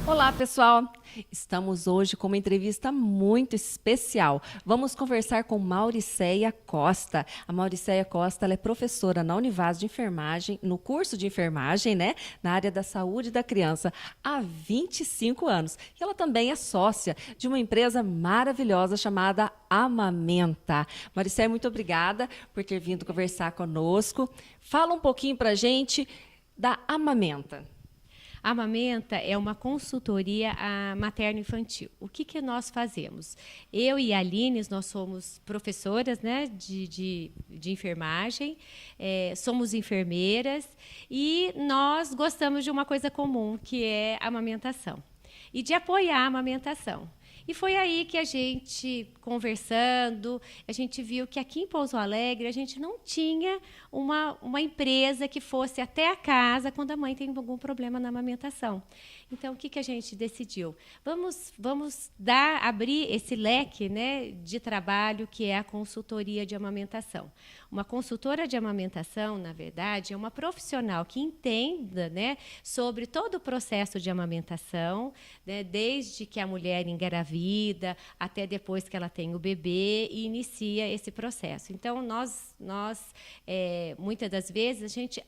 Olá, pessoal! Estamos hoje com uma entrevista muito especial. Vamos conversar com Mauricéia Costa. A Mauricéia Costa, ela é professora na Univaz de Enfermagem, no curso de enfermagem, né, na área da saúde da criança, há 25 anos. E ela também é sócia de uma empresa maravilhosa chamada Amamenta. Mauricéia, muito obrigada por ter vindo conversar conosco. Fala um pouquinho para a gente da Amamenta. A Amamenta é uma consultoria materno-infantil. O que nós fazemos? Eu e a Aline, nós somos professoras, né, de enfermagem, somos enfermeiras e nós gostamos de uma coisa comum, que é a amamentação e de apoiar a amamentação. E foi aí que a gente, conversando, a gente viu que aqui em Pouso Alegre a gente não tinha uma empresa que fosse até a casa quando a mãe tem algum problema na amamentação. Então, o que a gente decidiu? Vamos abrir esse leque, né, de trabalho que é a consultoria de amamentação. Uma consultora de amamentação, na verdade, é uma profissional que entenda, né, sobre todo o processo de amamentação, né, desde que a mulher engravida até depois que ela tem o bebê e inicia esse processo. Então, muitas das vezes, a gente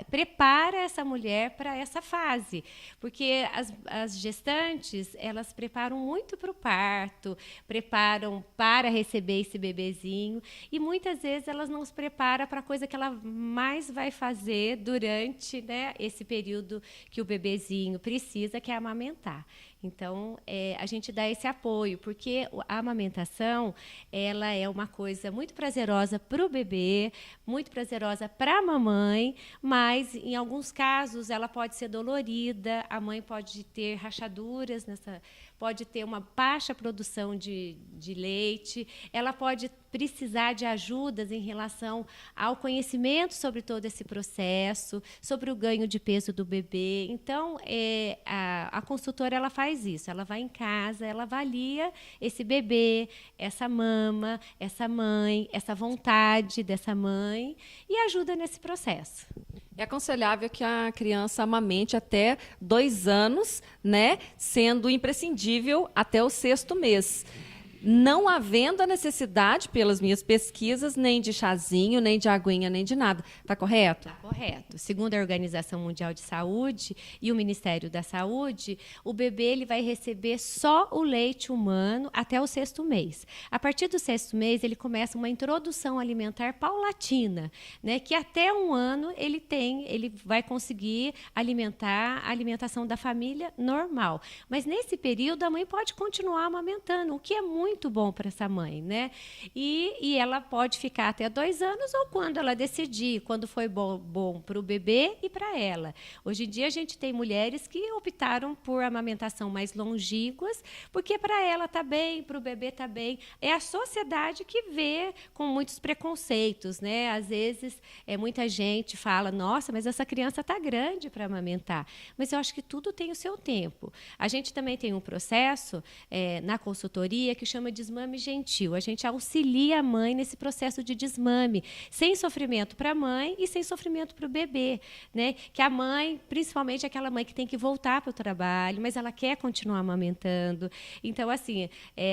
prepara essa mulher para essa fase, porque as gestantes, elas preparam muito para o parto, preparam para receber esse bebezinho, e muitas vezes elas não se preparam para a coisa que ela mais vai fazer durante, né, esse período que o bebezinho precisa, que é amamentar. Então, a gente dá esse apoio, porque a amamentação, ela é uma coisa muito prazerosa para o bebê, muito prazerosa para a mamãe, mas, em alguns casos, ela pode ser dolorida, a mãe pode ter rachaduras, pode ter uma baixa produção de leite, ela pode precisar de ajudas em relação ao conhecimento sobre todo esse processo, sobre o ganho de peso do bebê. Então, a consultora, ela faz isso, ela vai em casa, ela avalia esse bebê, essa mama, essa mãe, essa vontade dessa mãe e ajuda nesse processo. É aconselhável que a criança amamente até 2 anos, né, sendo imprescindível até o 6º mês. Não havendo a necessidade, pelas minhas pesquisas, nem de chazinho, nem de aguinha, nem de nada. Está correto? Está correto. Segundo a Organização Mundial de Saúde e o Ministério da Saúde, o bebê ele vai receber só o leite humano até o 6º mês. A partir do 6º mês, ele começa uma introdução alimentar paulatina, né, que até 1 ano ele vai conseguir alimentar a alimentação da família normal. Mas nesse período, a mãe pode continuar amamentando, o que é muito bom para essa mãe, né? E ela pode ficar até 2 anos ou quando ela decidir, quando foi bom para o bebê e para ela. Hoje em dia a gente tem mulheres que optaram por amamentação mais longínquas, porque para ela está bem, para o bebê está bem. É a sociedade que vê com muitos preconceitos, né? Às vezes muita gente fala, nossa, mas essa criança está grande para amamentar. Mas eu acho que tudo tem o seu tempo. A gente também tem um processo na consultoria que chama desmame gentil. A gente auxilia a mãe nesse processo de desmame, sem sofrimento para a mãe e sem sofrimento para o bebê, né? Que a mãe, principalmente aquela mãe que tem que voltar para o trabalho, mas ela quer continuar amamentando. Então, assim,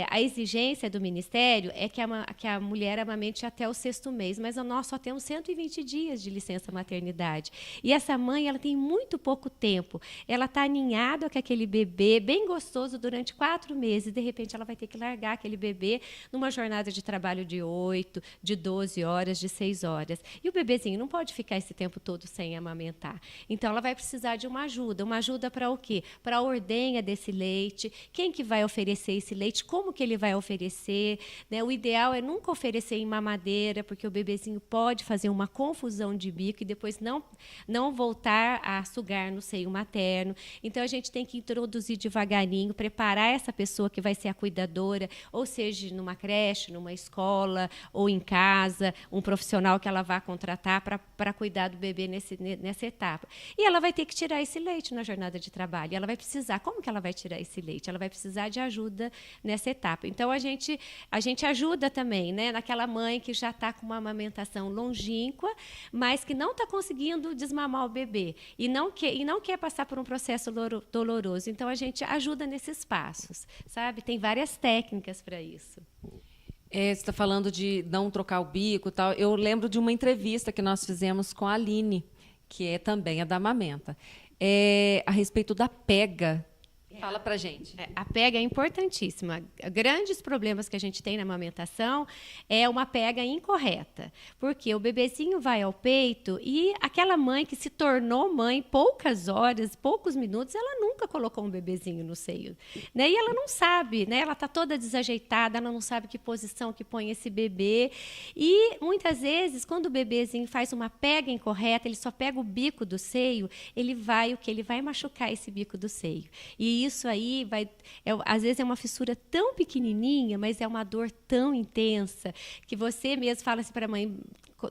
a exigência do Ministério é que a mulher amamente até o 6º mês, mas nós só temos 120 dias de licença maternidade. E essa mãe, ela tem muito pouco tempo. Ela está aninhada com aquele bebê bem gostoso durante 4 meses. De repente, ela vai ter que largar aquele bebê numa jornada de trabalho de 8, de 12 horas, de 6 horas. E o bebezinho não pode ficar esse tempo todo sem amamentar. Então, ela vai precisar de uma ajuda. Uma ajuda para o quê? Para a ordenha desse leite, quem que vai oferecer esse leite, como que ele vai oferecer, né? O ideal é nunca oferecer em mamadeira, porque o bebezinho pode fazer uma confusão de bico e depois não voltar a sugar no seio materno. Então, a gente tem que introduzir devagarinho, preparar essa pessoa que vai ser a cuidadora, ou seja, numa creche, numa escola, ou em casa, um profissional que ela vá contratar para cuidar do bebê nessa etapa. E ela vai ter que tirar esse leite na jornada de trabalho. E ela vai precisar, como que ela vai tirar esse leite? Ela vai precisar de ajuda nessa etapa. Então, a gente ajuda também, né, naquela mãe que já está com uma amamentação longínqua, mas que não está conseguindo desmamar o bebê e não quer passar por um processo doloroso. Então, a gente ajuda nesses passos, sabe? Tem várias técnicas para isso. Você está falando de não trocar o bico e tal. Eu lembro de uma entrevista que nós fizemos com a Aline, que também é da Amamenta, a respeito da pega. Fala pra gente. A pega é importantíssima. Grandes problemas que a gente tem na amamentação é uma pega incorreta, porque o bebezinho vai ao peito e aquela mãe que se tornou mãe poucas horas, poucos minutos, ela nunca colocou um bebezinho no seio, né? E ela não sabe, né? Ela está toda desajeitada, ela não sabe que posição que põe esse bebê. E muitas vezes, quando o bebezinho faz uma pega incorreta, ele só pega o bico do seio, ele vai machucar esse bico do seio. E isso aí às vezes é uma fissura tão pequenininha, mas é uma dor tão intensa que você mesmo fala assim para a mãe,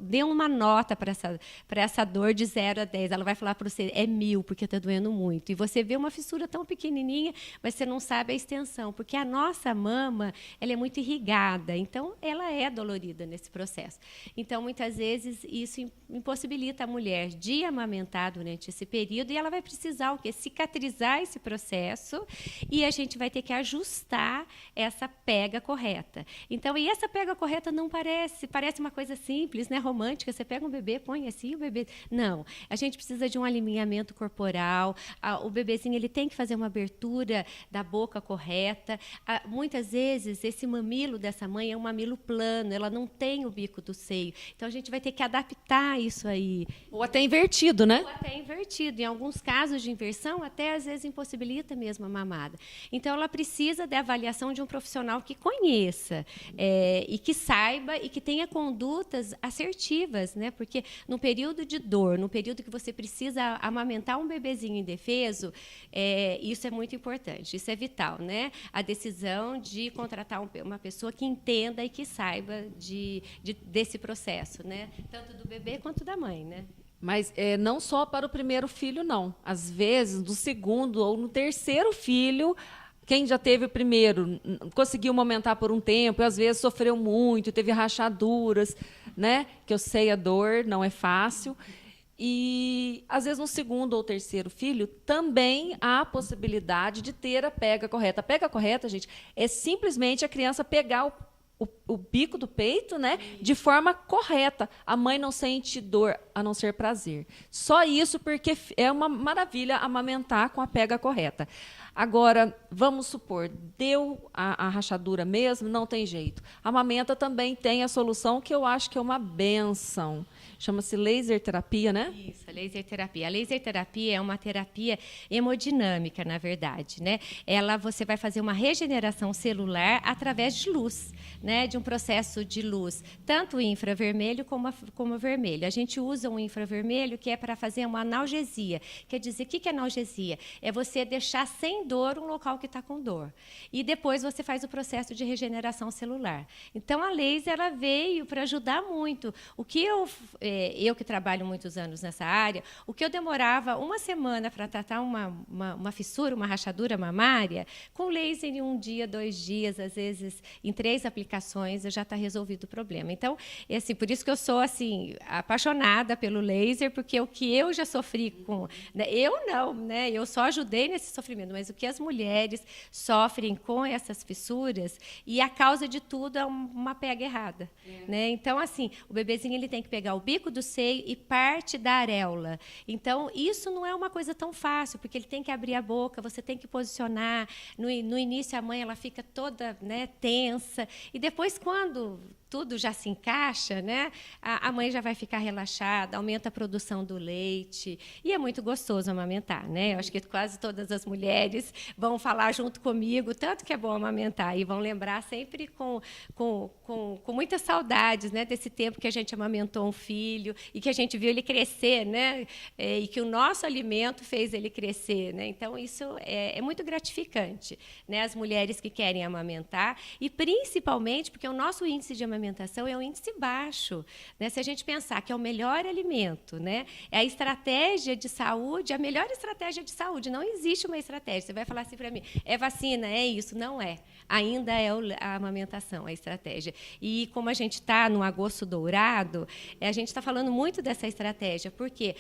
dê uma nota para essa dor de 0 a 10. Ela vai falar para você, é 1000, porque está doendo muito. E você vê uma fissura tão pequenininha, mas você não sabe a extensão, porque a nossa mama ela é muito irrigada, então ela é dolorida nesse processo. Então, muitas vezes, isso impossibilita a mulher de amamentar durante esse período e ela vai precisar o quê? Cicatrizar esse processo e a gente vai ter que ajustar essa pega correta. Então, e essa pega correta não parece uma coisa simples, né? Romântica, você pega um bebê, põe assim o bebê. Não, a gente precisa de um alinhamento corporal, o bebezinho ele tem que fazer uma abertura da boca correta. Muitas vezes, esse mamilo dessa mãe é um mamilo plano, ela não tem o bico do seio. Então, a gente vai ter que adaptar isso aí. Ou até invertido, né? Ou até invertido. Em alguns casos de inversão, até às vezes impossibilita mesmo a mamada. Então, ela precisa da avaliação de um profissional que conheça e que saiba e que tenha condutas assertivas, né? Porque no período de dor, no período que você precisa amamentar um bebezinho indefeso, isso é muito importante, isso é vital, né? A decisão de contratar uma pessoa que entenda e que saiba desse processo, né? Tanto do bebê quanto da mãe, né? Mas não só para o primeiro filho, não. Às vezes, no segundo ou no terceiro filho, quem já teve o primeiro conseguiu amamentar por um tempo, e às vezes sofreu muito, teve rachaduras, né? Que eu sei a dor, não é fácil. E, às vezes, no segundo ou terceiro filho, também há a possibilidade de ter a pega correta. A pega correta, gente, é simplesmente a criança pegar o bico do peito, né, de forma correta. A mãe não sente dor, a não ser prazer. Só isso, porque é uma maravilha amamentar com a pega correta. Agora, vamos supor, deu a rachadura mesmo, não tem jeito. A amamenta também tem a solução que eu acho que é uma benção. Chama-se laser terapia, né? Isso, a laser terapia. A laser terapia é uma terapia hemodinâmica, na verdade, né? Você vai fazer uma regeneração celular através de luz, né? De um processo de luz, tanto infravermelho como vermelho. A gente usa um infravermelho que é para fazer uma analgesia. Quer dizer, o que é analgesia? É você deixar sem dor um local que está com dor. E depois você faz o processo de regeneração celular. Então, a laser ela veio para ajudar muito. O que eu que trabalho muitos anos nessa área, o que eu demorava uma semana para tratar uma fissura, uma rachadura mamária, com laser em 1 dia, 2 dias, às vezes em 3 aplicações, já está resolvido o problema. Então, assim, por isso que eu sou assim, apaixonada pelo laser, porque o que eu já sofri com... Né, eu não, né, eu só ajudei nesse sofrimento, mas o que as mulheres sofrem com essas fissuras, e a causa de tudo é uma pega errada. Né? Então, assim, o bebezinho ele tem que pegar o bico do seio e parte da areola. Então, isso não é uma coisa tão fácil, porque ele tem que abrir a boca, você tem que posicionar. No início, a mãe ela fica toda, né, tensa. E depois, quando tudo já se encaixa, né? A mãe já vai ficar relaxada, aumenta a produção do leite. E é muito gostoso amamentar, né? Eu acho que quase todas as mulheres vão falar junto comigo, tanto que é bom amamentar, e vão lembrar sempre com muitas saudades, né? Desse tempo que a gente amamentou um filho e que a gente viu ele crescer, né? E que o nosso alimento fez ele crescer, né? Então, isso é muito gratificante, né? As mulheres que querem amamentar, e principalmente porque o nosso índice de amamentação é um índice baixo, né? Se a gente pensar que é o melhor alimento, né? É a estratégia de saúde, a melhor estratégia de saúde. Não existe uma estratégia. Você vai falar assim para mim, é vacina, é isso? Não é. Ainda é a amamentação, a estratégia. E como a gente está no agosto dourado, a gente está falando muito dessa estratégia, porque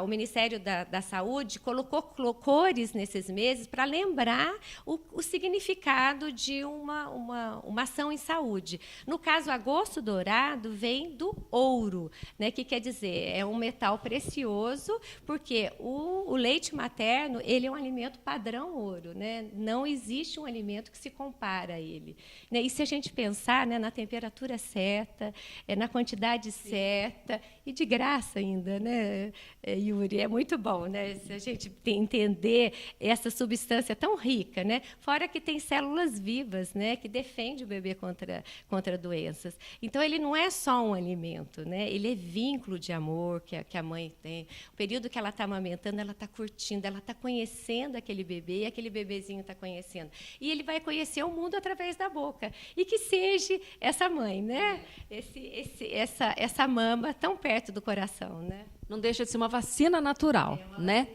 o Ministério da Saúde colocou cores nesses meses para lembrar o significado de uma ação em saúde. No caso, agosto dourado vem do ouro, né, que quer dizer, é um metal precioso, porque o leite materno ele é um alimento padrão ouro, né? Não existe um alimento que se compara a ele, né? E se a gente pensar, né, na temperatura certa, na quantidade certa e de graça ainda, né, Yuri? É muito bom, né? Se a gente entender essa substância tão rica, né? Fora que tem células vivas, né, que defende o bebê contra doenças. Então, ele não é só um alimento, né? Ele é vínculo de amor que a mãe tem. O período que ela está amamentando, ela está curtindo, ela está conhecendo aquele bebê, e aquele bebezinho está conhecendo. E ele vai conhecer o mundo através da boca. E que seja essa mãe, né? Essa mama tão perto do coração, né? Não deixa de ser uma vacina natural, né?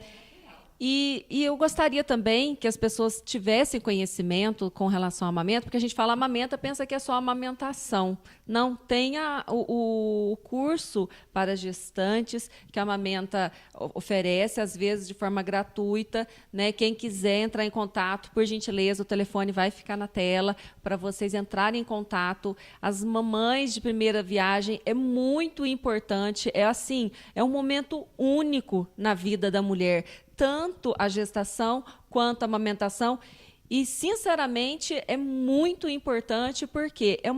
E eu gostaria também que as pessoas tivessem conhecimento com relação ao amamento, porque a gente fala amamenta, pensa que é só amamentação. Não, tem o curso para gestantes que a Amamenta oferece, às vezes de forma gratuita, né? Quem quiser entrar em contato, por gentileza, o telefone vai ficar na tela para vocês entrarem em contato. As mamães de primeira viagem é muito importante, é um momento único na vida da mulher, tanto a gestação quanto a amamentação. E, sinceramente, é muito importante porque é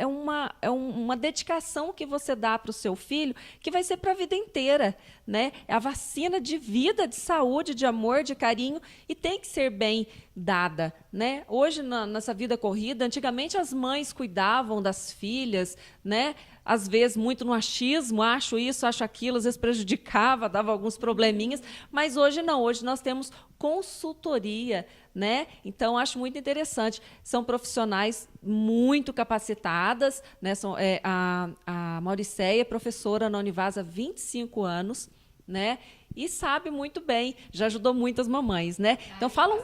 uma dedicação que você dá para o seu filho que vai ser para a vida inteira, né? É a vacina de vida, de saúde, de amor, de carinho, e tem que ser bem dada, né? Hoje, nessa vida corrida, antigamente as mães cuidavam das filhas, né? Às vezes muito no achismo, acho isso, acho aquilo, às vezes prejudicava, dava alguns probleminhas, mas hoje não, hoje nós temos consultoria, né? Então, acho muito interessante. São profissionais muito capacitadas, né? A Mauricéia é professora na Univaz há 25 anos, né? E sabe muito bem, já ajudou muitas mamães, né? Então, falam...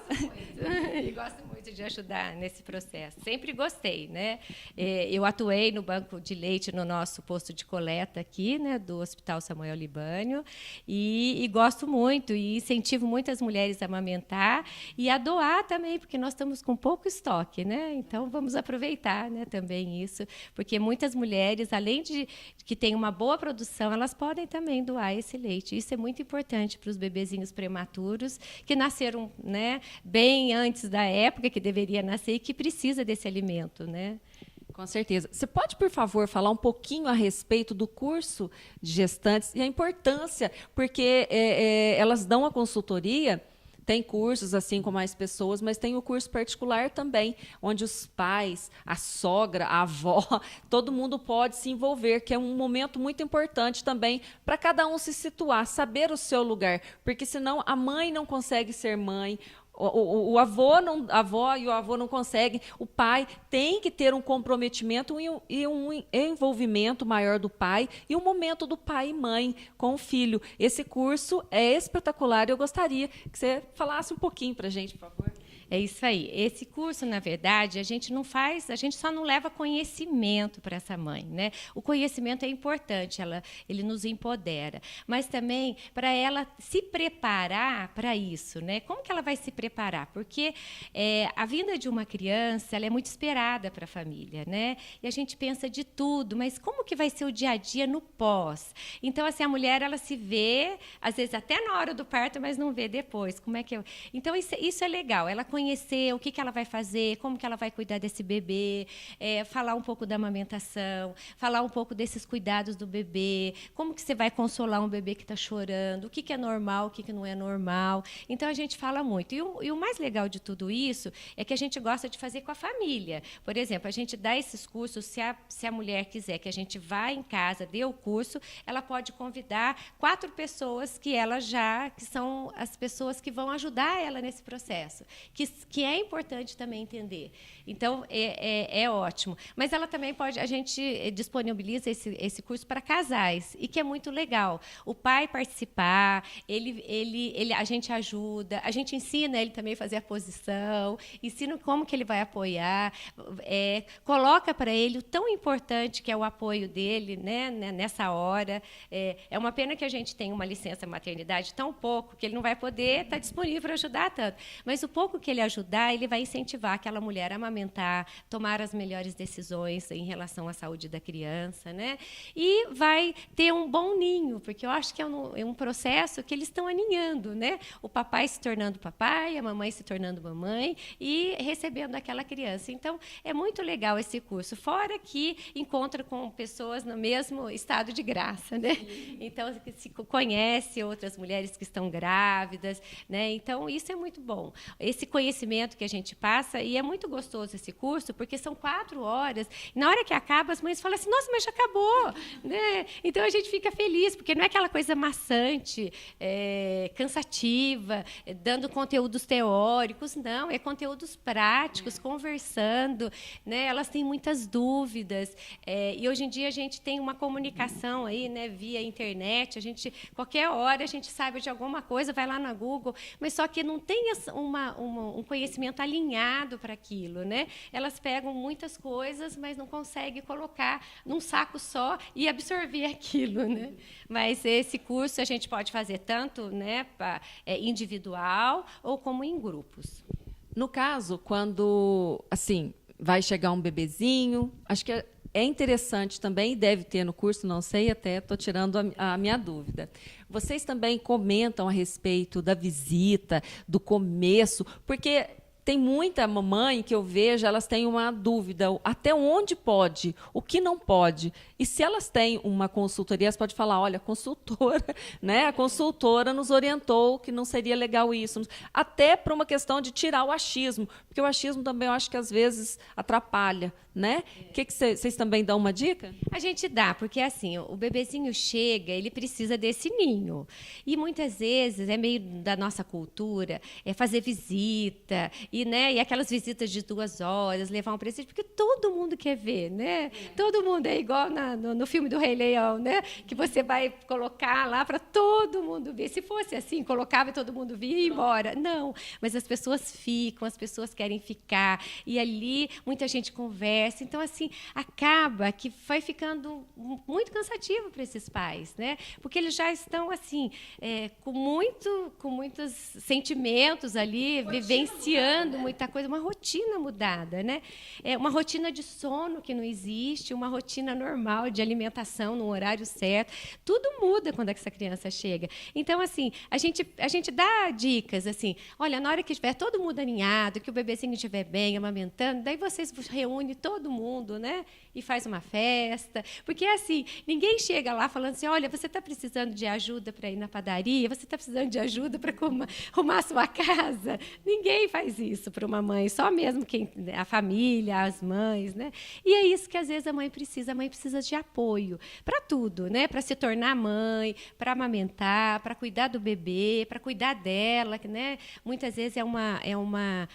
E gosto muito de ajudar nesse processo. Sempre gostei, né? Eu atuei no banco de leite no nosso posto de coleta aqui, né, do Hospital Samuel Libânio, e gosto muito e incentivo muitas mulheres a amamentar e a doar também, porque nós estamos com pouco estoque, né? Então, vamos aproveitar, né, também isso, porque muitas mulheres, além de que têm uma boa produção, elas podem também doar esse leite. Isso é muito importante para os bebezinhos prematuros que nasceram, né, bem antes da época que deveria nascer e que precisa desse alimento, né? Com certeza. Você pode, por favor, falar um pouquinho a respeito do curso de gestantes e a importância, porque elas dão a consultoria, tem cursos assim com mais pessoas, mas tem o curso particular também, onde os pais, a sogra, a avó, todo mundo pode se envolver, que é um momento muito importante também para cada um se situar, saber o seu lugar, porque senão a mãe não consegue ser mãe, a avó e o avô não conseguem, o pai tem que ter um comprometimento e um envolvimento maior do pai e um momento do pai e mãe com o filho. Esse curso é espetacular e eu gostaria que você falasse um pouquinho para a gente, por favor. É isso aí. Esse curso, na verdade, a gente só não leva conhecimento para essa mãe, né? O conhecimento é importante, ele nos empodera, mas também para ela se preparar para isso, né? Como que ela vai se preparar? Porque a vinda de uma criança, ela é muito esperada para a família, né? E a gente pensa de tudo, mas como que vai ser o dia a dia no pós? Então, assim, a mulher, ela se vê, às vezes até na hora do parto, mas não vê depois. Como é que Então, isso é legal. Ela conhece conhecer o que ela vai fazer, como que ela vai cuidar desse bebê, falar um pouco da amamentação, falar um pouco desses cuidados do bebê, como que você vai consolar um bebê que está chorando, o que é normal, o que não é normal. Então, a gente fala muito. E o mais legal de tudo isso é que a gente gosta de fazer com a família. Por exemplo, a gente dá esses cursos, se a mulher quiser que a gente vá em casa, dê o curso, ela pode convidar 4 pessoas que são as pessoas que vão ajudar ela nesse processo, que é importante também entender. Então, é ótimo. Mas ela também a gente disponibiliza esse curso para casais, e que é muito legal. O pai participar, a gente ajuda, a gente ensina ele também a fazer a posição, ensina como que ele vai apoiar, coloca para ele o tão importante que é o apoio dele, né, nessa hora. É uma pena que a gente tenha uma licença maternidade tão pouco, que ele não vai poder estar disponível para ajudar tanto. Mas o pouco que ele ajudar, ele vai incentivar aquela mulher a amamentar, tomar as melhores decisões em relação à saúde da criança, né? E vai ter um bom ninho, porque eu acho que é um processo que eles estão aninhando, né? O papai se tornando papai, a mamãe se tornando mamãe e recebendo aquela criança. Então, é muito legal esse curso, fora que encontra com pessoas no mesmo estado de graça, né? Então, se conhece outras mulheres que estão grávidas, né? Então, isso é muito bom. Esse conhecimento que a gente passa, e é muito gostoso esse curso, porque são 4 horas, e na hora que acaba, as mães falam assim, nossa, mas já acabou, né? Então, a gente fica feliz, porque não é aquela coisa maçante, cansativa, dando conteúdos teóricos, não, é conteúdos práticos, conversando, né? Elas têm muitas dúvidas, e hoje em dia a gente tem uma comunicação aí, né, via internet, qualquer hora a gente sabe de alguma coisa, vai lá na Google, mas só que não tem um conhecimento alinhado para aquilo, né? Elas pegam muitas coisas, mas não conseguem colocar num saco só e absorver aquilo, né? Mas esse curso a gente pode fazer tanto, né, individual ou como em grupos. No caso, quando assim vai chegar um bebezinho, acho que é interessante também, deve ter no curso, não sei, até estou tirando a minha dúvida. Vocês também comentam a respeito da visita, do começo, porque tem muita mamãe que eu vejo, elas têm uma dúvida, até onde pode, o que não pode. E se elas têm uma consultoria, elas podem falar, olha, a consultora nos orientou que não seria legal isso. Até para uma questão de tirar o achismo, porque o achismo também eu acho que às vezes atrapalha, né? O que vocês também dão uma dica? A gente dá, porque assim, o bebezinho chega, ele precisa desse ninho. E muitas vezes é meio da nossa cultura, fazer visita, e aquelas visitas de 2 horas, levar um presente, porque todo mundo quer ver, né? Todo mundo é igual no filme do Rei Leão, né? Que você vai colocar lá para todo mundo ver. Se fosse assim, colocava e todo mundo via e ia embora. Não, mas as pessoas ficam, as pessoas querem ficar, e ali muita gente conversa. Então, assim, acaba que vai ficando muito cansativo para esses pais, né? Porque eles já estão, assim, com muitos sentimentos ali, vivenciando muita coisa, uma rotina mudada, né? Uma rotina de sono que não existe, uma rotina normal de alimentação no horário certo. Tudo muda quando essa criança chega. Então, assim, a gente dá dicas, assim, olha, na hora que estiver todo mundo aninhado, que o bebezinho estiver bem, amamentando, daí vocês reúnem todo mundo, né? E faz uma festa. Porque, assim, ninguém chega lá falando assim, olha, você está precisando de ajuda para ir na padaria? Você está precisando de ajuda para arrumar a sua casa? Ninguém faz isso para uma mãe, só mesmo a família, as mães, né? E é isso que, às vezes, a mãe precisa de apoio para tudo, né? Para se tornar mãe, para amamentar, para cuidar do bebê, para cuidar dela, né? Muitas vezes é uma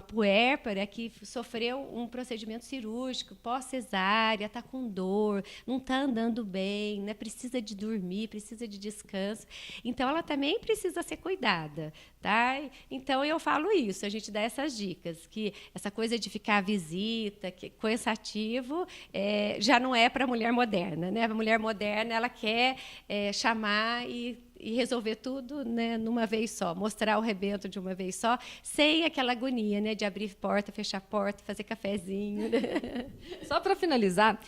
puérpera que sofreu um procedimento cirúrgico, pós-cesárea, está com dor, não está andando bem, né? Precisa de dormir, precisa de descanso. Então, ela também precisa ser cuidada, tá? Então, eu falo isso, a gente dá essas dicas, que essa coisa de ficar à visita, que cansativo, já não é para a mulher moderna, né? A mulher moderna, ela quer chamar e e resolver tudo, né, numa vez só, mostrar o rebento de uma vez só, sem aquela agonia, né, de abrir porta, fechar porta, fazer cafezinho. Né? Só para finalizar,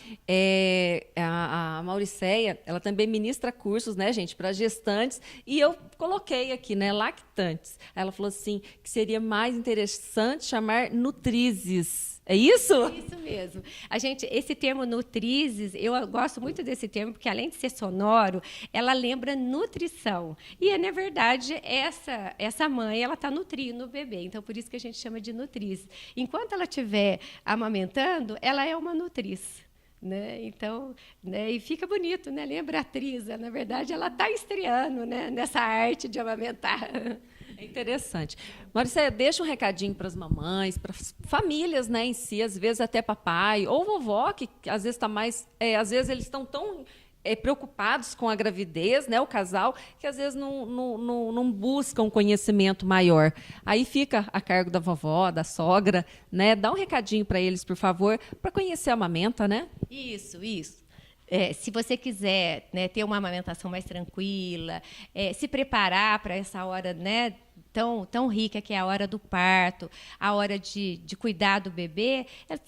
a Mauricéia, ela também ministra cursos, né, gente, para gestantes, e eu coloquei aqui, né, lactantes. Ela falou assim, que seria mais interessante chamar nutrizes. É isso? Isso mesmo. Esse termo nutrizes, eu gosto muito desse termo, porque além de ser sonoro, ela lembra nutrição. E, na verdade, essa mãe, ela está nutrindo o bebê. Então, por isso que a gente chama de nutriz. Enquanto ela estiver amamentando, ela é uma nutriz. Né? Então, né? E fica bonito, né? Lembra a atriz, na verdade, ela está estreando, né? Nessa arte de amamentar. É interessante. Mauricéia, deixa um recadinho para as mamães, para as famílias, né, em si, às vezes até papai ou vovó, que às vezes está mais, às vezes eles estão tão preocupados com a gravidez, né, o casal, que às vezes não buscam um conhecimento maior. Aí fica a cargo da vovó, da sogra, né? Dá um recadinho para eles, por favor, para conhecer a amamenta, né? Isso. Se você quiser, né, ter uma amamentação mais tranquila, se preparar para essa hora, né, tão rica que é a hora do parto, a hora de cuidar do bebê,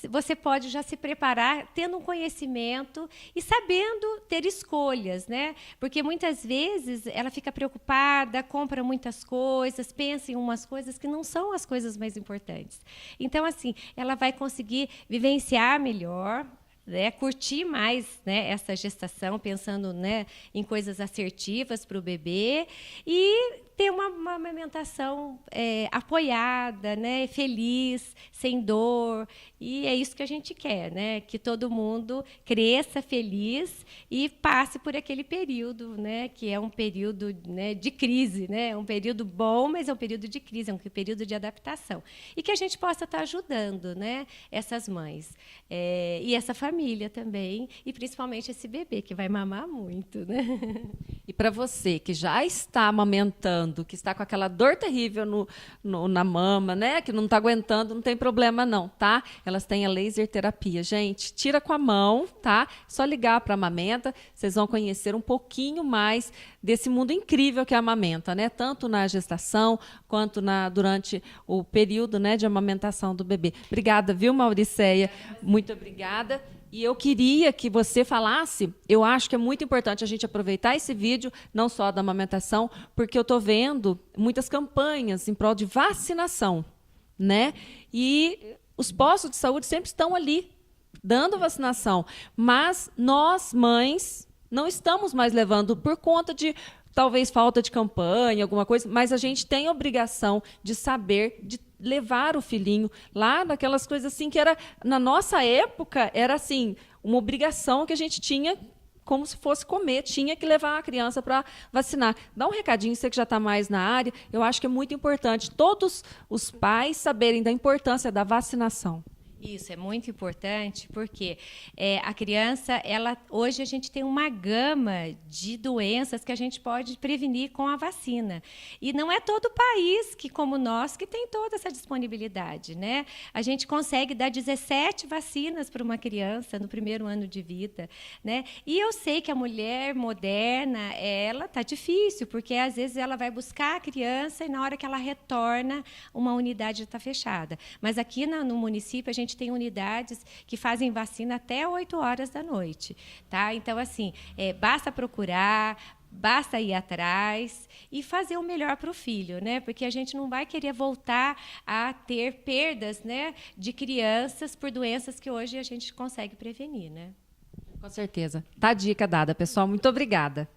você pode já se preparar tendo um conhecimento e sabendo ter escolhas, né? Porque muitas vezes ela fica preocupada, compra muitas coisas, pensa em umas coisas que não são as coisas mais importantes. Então, assim, ela vai conseguir vivenciar melhor, né, curtir mais, né, essa gestação, pensando, né, em coisas assertivas para o bebê e ter uma amamentação apoiada, né, feliz, sem dor. E é isso que a gente quer, né, que todo mundo cresça feliz e passe por aquele período, né, que é um período, né, de crise, né, um período bom, mas é um período de crise, é um período de adaptação. E que a gente possa estar ajudando, né, essas mães e essa família também, e principalmente esse bebê que vai mamar muito, né? E para você que já está amamentando, que está com aquela dor terrível na mama, né? Que não está aguentando, não tem problema não, tá? Elas têm a laser terapia, gente. Tira com a mão, tá? Só ligar para a amamenta, vocês vão conhecer um pouquinho mais desse mundo incrível que é a amamenta, né? Tanto na gestação quanto durante o período, né, de amamentação do bebê. Obrigada, viu, Mauricéia? Muito obrigada. E eu queria que você falasse, eu acho que é muito importante a gente aproveitar esse vídeo, não só da amamentação, porque eu estou vendo muitas campanhas em prol de vacinação, né? E os postos de saúde sempre estão ali, dando vacinação. Mas nós, mães, não estamos mais levando por conta de talvez falta de campanha, alguma coisa, mas a gente tem a obrigação de saber, de levar o filhinho lá naquelas coisas assim que era na nossa época era assim uma obrigação que a gente tinha como se fosse comer, tinha que levar a criança para vacinar. Dá um recadinho, você que já está mais na área, eu acho que é muito importante todos os pais saberem da importância da vacinação. Isso é muito importante porque a criança, hoje a gente tem uma gama de doenças que a gente pode prevenir com a vacina. E não é todo o país como nós que tem toda essa disponibilidade, né? A gente consegue dar 17 vacinas para uma criança no primeiro ano de vida, né? E eu sei que a mulher moderna, ela tá difícil, porque às vezes ela vai buscar a criança e na hora que ela retorna, uma unidade está fechada. Mas aqui no município a gente tem unidades que fazem vacina até 8 horas da noite, tá? Então, assim, basta procurar, basta ir atrás e fazer o melhor para o filho, né? Porque a gente não vai querer voltar a ter perdas, né, de crianças por doenças que hoje a gente consegue prevenir, né? Com certeza. Tá a dica dada, pessoal. Muito obrigada.